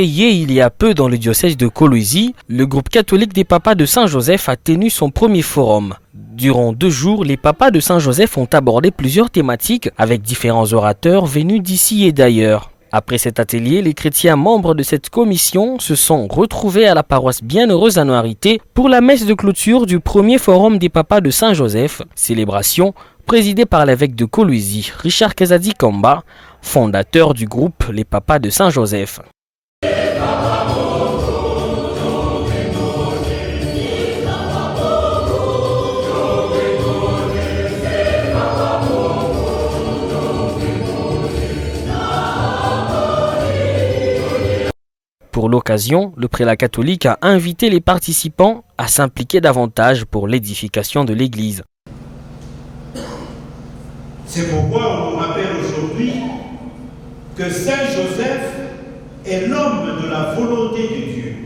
Créé il y a peu dans le diocèse de Kolwezi, le groupe catholique des papas de Saint-Joseph a tenu son premier forum. Durant 2 jours, les papas de Saint-Joseph ont abordé plusieurs thématiques avec différents orateurs venus d'ici et d'ailleurs. Après cet atelier, les chrétiens membres de cette commission se sont retrouvés à la paroisse Bienheureuse à Noirité pour la messe de clôture du premier forum des papas de Saint-Joseph, célébration présidée par l'évêque de Kolwezi, Richard Kazadi Kamba, fondateur du groupe Les Papas de Saint-Joseph. Pour l'occasion, le prélat catholique a invité les participants à s'impliquer davantage pour l'édification de l'Église. C'est pourquoi on nous rappelle aujourd'hui que Saint Joseph est l'homme de la volonté de Dieu.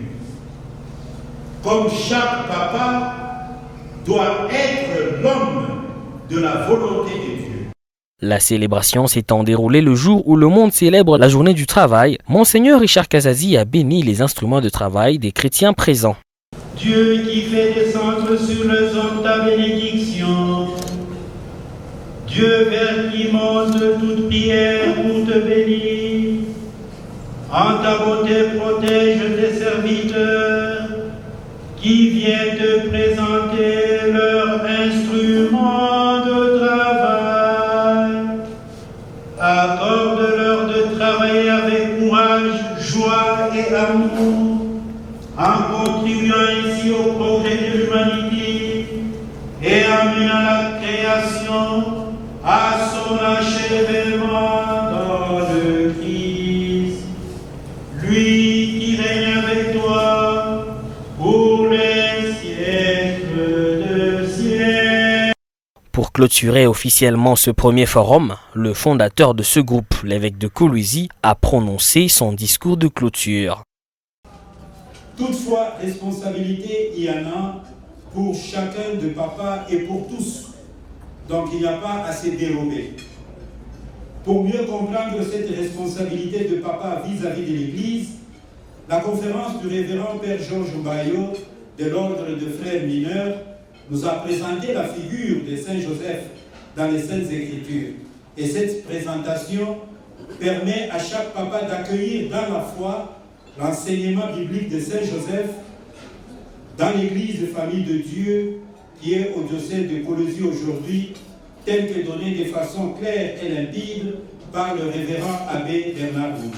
Comme chaque papa doit être l'homme de la volonté de Dieu. La célébration s'étant déroulée le jour où le monde célèbre la journée du travail, Monseigneur Richard Kazadi a béni les instruments de travail des chrétiens présents. Dieu qui fait descendre sur les hommes ta bénédiction, Dieu vers qui monte toute prière pour te bénir, en ta bonté protège tes serviteurs qui viennent te présenter leurs instruments de travail. Accorde-leur de travailler avec courage, joie et amour, en contribuant ainsi au progrès de l'humanité et amenant la création à son achèvement dans le Christ. Lui qui règne avec toi pour les siècles de siècles. Pour clôturer officiellement ce premier forum, le fondateur de ce groupe, l'évêque de Kolwezi, a prononcé son discours de clôture. Toutefois, responsabilité, il y en a pour chacun de papa et pour tous. Donc il n'y a pas à se dérober. Pour mieux comprendre cette responsabilité de papa vis-à-vis de l'Église, la conférence du révérend Père Georges Mbayo de l'ordre de frères mineurs nous a présenté la figure de Saint Joseph dans les Saintes Écritures. Et cette présentation permet à chaque papa d'accueillir dans la foi l'enseignement biblique de Saint Joseph dans l'Église de famille de Dieu qui est au diocèse de Kolwezi aujourd'hui, tel que donné de façon claire et limpide par le révérend abbé Bernard Bouni.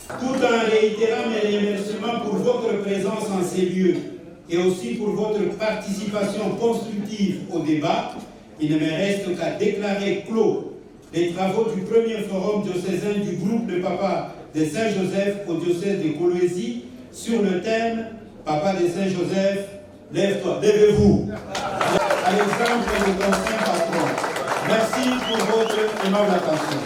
Tout en réitérant mes remerciements pour votre présence en ces lieux et aussi pour votre participation constructive au débat, il ne me reste qu'à déclarer clos les travaux du premier forum diocésain du groupe de papas de Saint-Joseph au diocèse de Kolwezi sur le thème « Papa de Saint-Joseph, lève-toi, levez-vous » à l'exemple de ton saint patron. Merci pour votre aimable attention.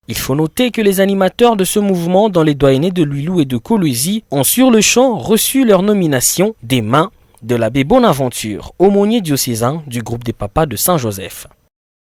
Il faut noter que les animateurs de ce mouvement dans les doyennés de Lhuilou et de Kolwezi ont sur le champ reçu leur nomination des mains de l'abbé Bonaventure, aumônier diocésain du groupe des papas de Saint-Joseph.